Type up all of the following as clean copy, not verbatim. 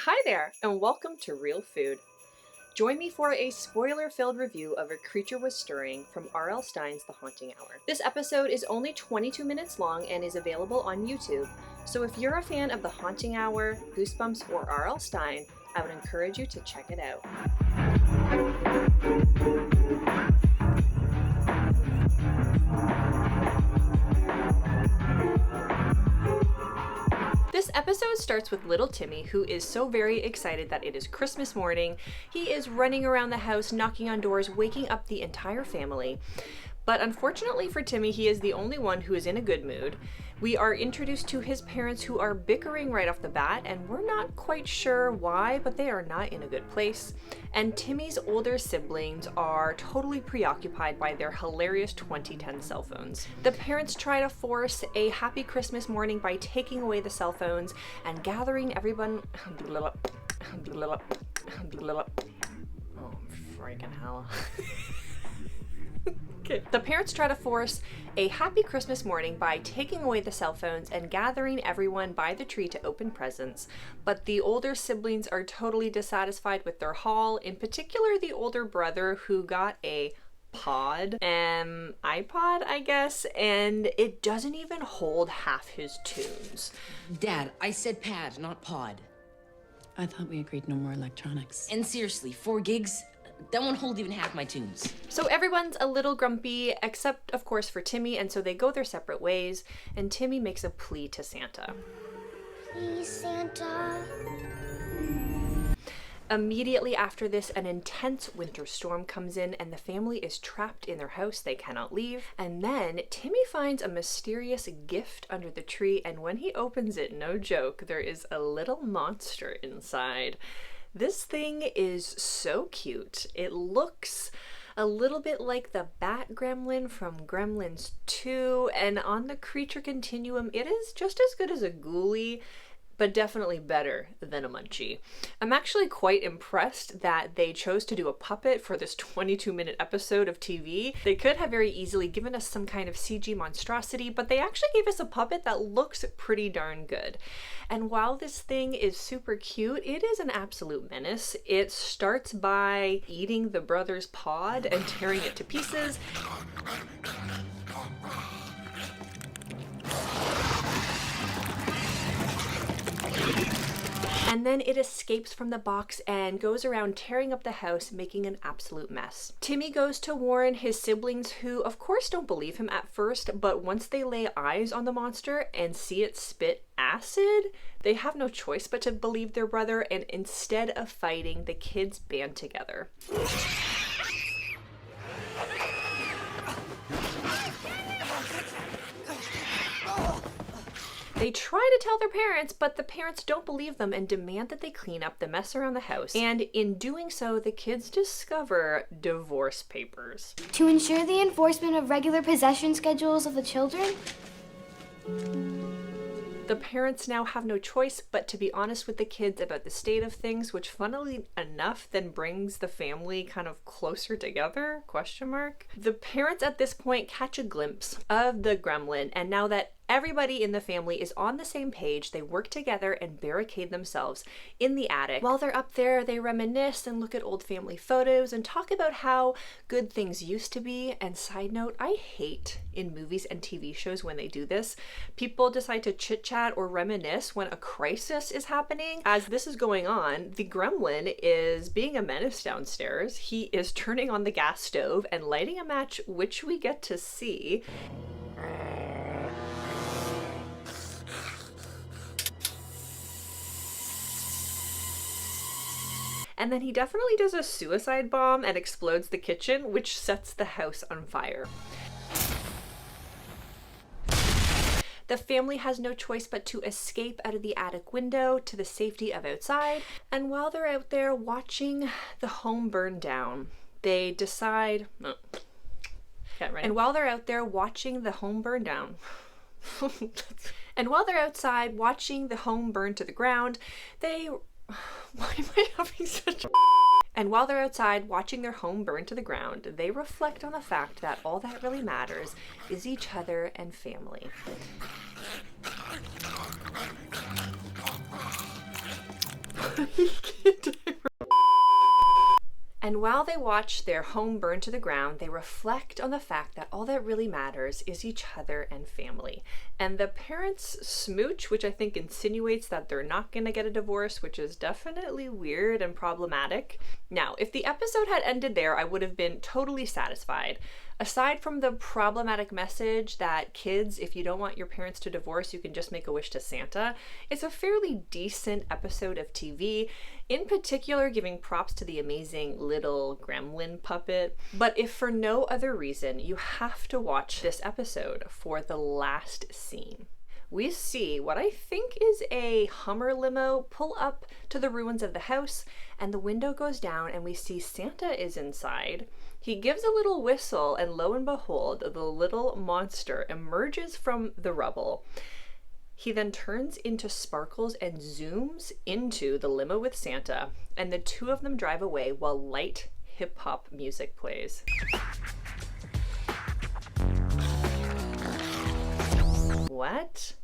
Hi there, and welcome to Real Food. Join me for a spoiler-filled review of A Creature Was Stirring from R.L. Stine's The Haunting Hour. This episode is only 22 minutes long and is available on YouTube, so if you're a fan of The Haunting Hour, Goosebumps, or R.L. Stine, I would encourage you to check it out. This episode starts with little Timmy, who is so very excited that it is Christmas morning. He is running around the house, knocking on doors, waking up the entire family. But unfortunately for Timmy, he is the only one who is in a good mood. We are introduced to his parents, who are bickering right off the bat, and we're not quite sure why, but they are not in a good place. And Timmy's older siblings are totally preoccupied by their hilarious 2010 cell phones. The parents try to force a happy Christmas morning by taking away the cell phones and gathering everyone. Oh, freaking hell. Okay. The parents try to force a happy Christmas morning by taking away the cell phones and gathering everyone by the tree to open presents, but the older siblings are totally dissatisfied with their haul, in particular the older brother, who got a iPod, I guess, and it doesn't even hold half his tunes. Dad, I said pad, not pod. I thought we agreed no more electronics. And seriously, 4 gigs? That won't hold even half my tunes. So everyone's a little grumpy, except of course for Timmy, and so they go their separate ways, and Timmy makes a plea to Santa. Please, Santa. Immediately after this, an intense winter storm comes in and the family is trapped in their house. They cannot leave. And then Timmy finds a mysterious gift under the tree, and when he opens it, no joke, there is a little monster inside. This thing is so cute. It looks a little bit like the Bat Gremlin from Gremlins 2, and on the creature continuum, it is just as good as a ghoulie, but definitely better than a munchie. I'm actually quite impressed that they chose to do a puppet for this 22-minute episode of TV. They could have very easily given us some kind of CG monstrosity, but they actually gave us a puppet that looks pretty darn good. And while this thing is super cute, it is an absolute menace. It starts by eating the brother's pod and tearing it to pieces. And then it escapes from the box and goes around tearing up the house, making an absolute mess. Timmy goes to warn his siblings, who of course don't believe him at first, but once they lay eyes on the monster and see it spit acid, they have no choice but to believe their brother, and instead of fighting, the kids band together. They try to tell their parents, but the parents don't believe them and demand that they clean up the mess around the house. And in doing so, the kids discover divorce papers. To ensure the enforcement of regular possession schedules of the children? The parents now have no choice but to be honest with the kids about the state of things, which funnily enough then brings the family kind of closer together, ? The parents at this point catch a glimpse of the gremlin, and now that everybody in the family is on the same page, they work together and barricade themselves in the attic. While they're up there, they reminisce and look at old family photos and talk about how good things used to be. And side note, I hate in movies and TV shows when they do this. People decide to chit-chat or reminisce when a crisis is happening. As this is going on, the gremlin is being a menace downstairs. He is turning on the gas stove and lighting a match, which we get to see. And then he definitely does a suicide bomb and explodes the kitchen, which sets the house on fire. The family has no choice but to escape out of the attic window to the safety of outside. And while they're out there watching the home burn down, they decide... And while they're out there watching the home burn down... And while they're outside watching the home burn to the ground, they... Why am I having such... And while they're outside watching their home burn to the ground, they reflect on the fact that all that really matters is each other and family. He can't die. And while they watch their home burn to the ground, they reflect on the fact that all that really matters is each other and family. And the parents smooch, which I think insinuates that they're not going to get a divorce, which is definitely weird and problematic. Now, if the episode had ended there, I would have been totally satisfied. Aside from the problematic message that kids, if you don't want your parents to divorce, you can just make a wish to Santa, it's a fairly decent episode of TV, in particular giving props to the amazing little gremlin puppet. But if for no other reason, you have to watch this episode for the last scene. We see what I think is a Hummer limo pull up to the ruins of the house, and the window goes down and we see Santa is inside. He gives a little whistle, and lo and behold, the little monster emerges from the rubble. He then turns into sparkles and zooms into the limo with Santa, and the two of them drive away while light hip-hop music plays. What?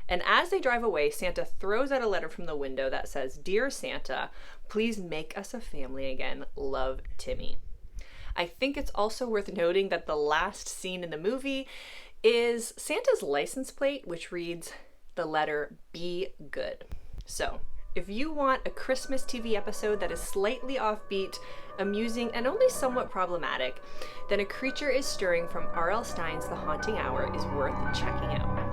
And as they drive away, Santa throws out a letter from the window that says, "Dear Santa, please make us a family again. Love, Timmy." I think it's also worth noting that the last scene in the movie is Santa's license plate, which reads the letter "Be Good." So, if you want a Christmas TV episode that is slightly offbeat, amusing, and only somewhat problematic, then A Creature is Stirring from R.L. Stine's The Haunting Hour is worth checking out.